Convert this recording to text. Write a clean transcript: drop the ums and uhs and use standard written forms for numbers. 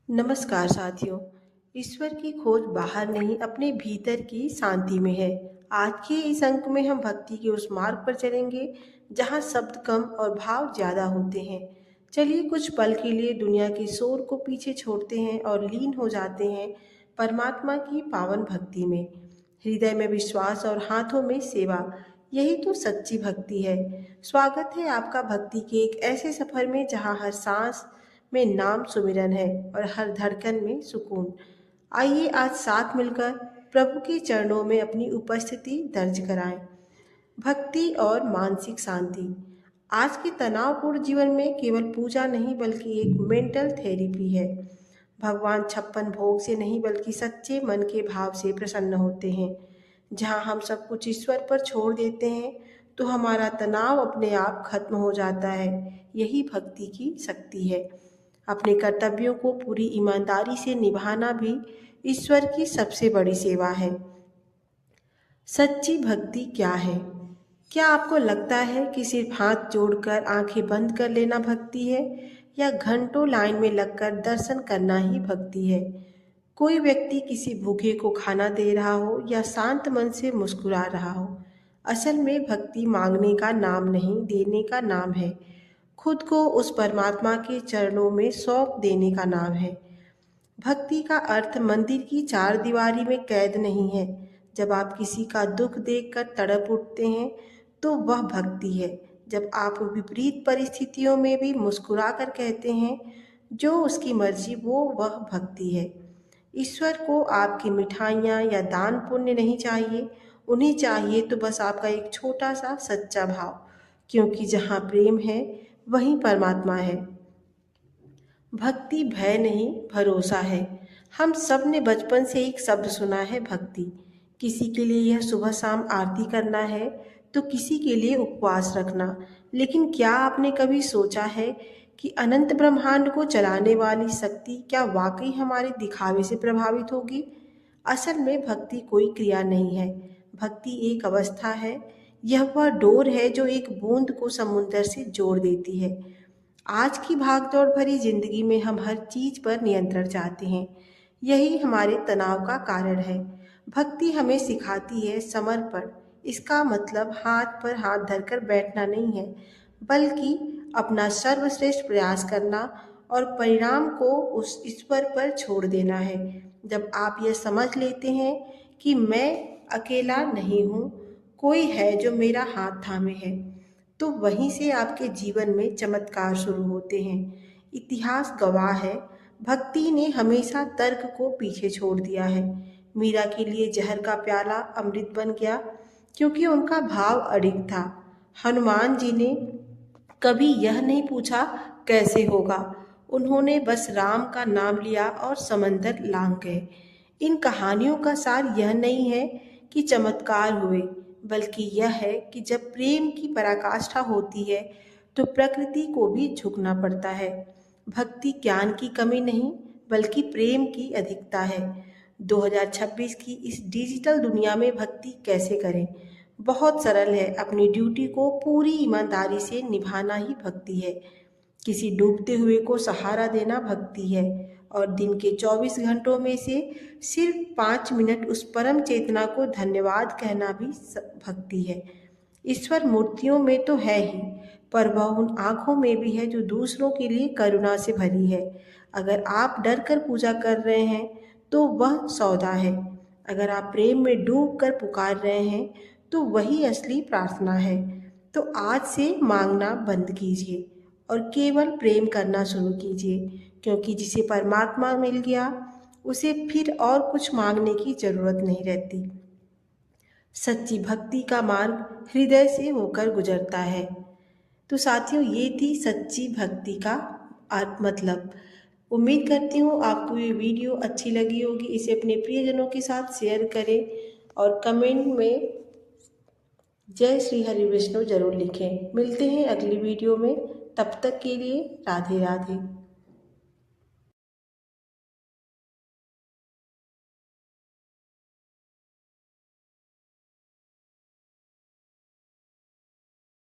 नमस्कार साथियों। ईश्वर की खोज बाहर नहीं अपने भीतर की शांति में है। आज के इस अंक में हम भक्ति के उस मार्ग पर चलेंगे जहाँ शब्द कम और भाव ज़्यादा होते हैं। चलिए कुछ पल के लिए दुनिया के शोर को पीछे छोड़ते हैं और लीन हो जाते हैं परमात्मा की पावन भक्ति में। हृदय में विश्वास और हाथों में सेवा, यही तो सच्ची भक्ति है। स्वागत है आपका भक्ति के एक ऐसे सफर में जहाँ हर सांस में नाम सुमिरन है और हर धड़कन में सुकून। आइए आज साथ मिलकर प्रभु के चरणों में अपनी उपस्थिति दर्ज कराएं। भक्ति और मानसिक शांति। आज के तनावपूर्ण जीवन में केवल पूजा नहीं बल्कि एक मेंटल थेरेपी है। भगवान छप्पन भोग से नहीं बल्कि सच्चे मन के भाव से प्रसन्न होते हैं। जहाँ हम सब कुछ ईश्वर पर छोड़ देते हैं तो हमारा तनाव अपने आप खत्म हो जाता है। यही भक्ति की शक्ति है। अपने कर्तव्यों को पूरी ईमानदारी से निभाना भी ईश्वर की सबसे बड़ी सेवा है। सच्ची भक्ति क्या है? क्या आपको लगता है कि सिर्फ हाथ जोड़कर आंखें बंद कर लेना भक्ति है, या घंटों लाइन में लगकर दर्शन करना ही भक्ति है? कोई व्यक्ति किसी भूखे को खाना दे रहा हो या शांत मन से मुस्कुरा रहा हो, असल में भक्ति मांगने का नाम नहीं, देने का नाम है। खुद को उस परमात्मा के चरणों में सौंप देने का नाम है। भक्ति का अर्थ मंदिर की चार दीवारी में कैद नहीं है। जब आप किसी का दुख देखकर तड़प उठते हैं तो वह भक्ति है। जब आप विपरीत परिस्थितियों में भी मुस्कुरा कर कहते हैं जो उसकी मर्जी, वो वह भक्ति है। ईश्वर को आपकी मिठाइयाँ या दान पुण्य नहीं चाहिए, उन्हें चाहिए तो बस आपका एक छोटा सा सच्चा भाव, क्योंकि जहाँ प्रेम है वहीं परमात्मा है। भक्ति भय नहीं, भरोसा है। हम सब ने बचपन से एक शब्द सुना है, भक्ति। किसी के लिए यह सुबह शाम आरती करना है तो किसी के लिए उपवास रखना। लेकिन क्या आपने कभी सोचा है कि अनंत ब्रह्मांड को चलाने वाली शक्ति क्या वाकई हमारे दिखावे से प्रभावित होगी? असल में भक्ति कोई क्रिया नहीं है, भक्ति एक अवस्था है। यह वह डोर है जो एक बूंद को समुंदर से जोड़ देती है। आज की भागदौड़ भरी जिंदगी में हम हर चीज पर नियंत्रण चाहते हैं। यही हमारे तनाव का कारण है। भक्ति हमें सिखाती है समर्पण। इसका मतलब हाथ पर हाथ धरकर बैठना नहीं है, बल्कि अपना सर्वश्रेष्ठ प्रयास करना और परिणाम को उस ईश्वर पर छोड़ देना है। जब आप यह समझ लेते हैं कि मैं अकेला नहीं हूँ, कोई है जो मेरा हाथ थामे है, तो वहीं से आपके जीवन में चमत्कार शुरू होते हैं। इतिहास गवाह है, भक्ति ने हमेशा तर्क को पीछे छोड़ दिया है। मीरा के लिए जहर का प्याला अमृत बन गया क्योंकि उनका भाव अडिग था। हनुमान जी ने कभी यह नहीं पूछा कैसे होगा, उन्होंने बस राम का नाम लिया और समंदर लांघ गए। इन कहानियों का सार यह नहीं है कि चमत्कार हुए, बल्कि यह है कि जब प्रेम की पराकाष्ठा होती है तो प्रकृति को भी झुकना पड़ता है। भक्ति ज्ञान की कमी नहीं, बल्कि प्रेम की अधिकता है। 2026 की इस डिजिटल दुनिया में भक्ति कैसे करें? बहुत सरल है, अपनी ड्यूटी को पूरी ईमानदारी से निभाना ही भक्ति है। किसी डूबते हुए को सहारा देना भक्ति है, और दिन के 24 घंटों में से सिर्फ 5 मिनट उस परम चेतना को धन्यवाद कहना भी भक्ति है। ईश्वर मूर्तियों में तो है ही, पर वह उन आँखों में भी है जो दूसरों के लिए करुणा से भरी है। अगर आप डर कर पूजा कर रहे हैं तो वह सौदा है। अगर आप प्रेम में डूब कर पुकार रहे हैं तो वही असली प्रार्थना है। तो आज से मांगना बंद कीजिए और केवल प्रेम करना शुरू कीजिए, क्योंकि जिसे परमात्मा मिल गया उसे फिर और कुछ मांगने की जरूरत नहीं रहती। सच्ची भक्ति का मार्ग हृदय से होकर गुजरता है। तो साथियों, ये थी सच्ची भक्ति का मतलब। उम्मीद करती हूँ आपको ये वीडियो अच्छी लगी होगी। इसे अपने प्रियजनों के साथ शेयर करें और कमेंट में जय श्री हरि विष्णु जरूर लिखें। मिलते हैं अगली वीडियो में, तब तक के लिए राधे राधे।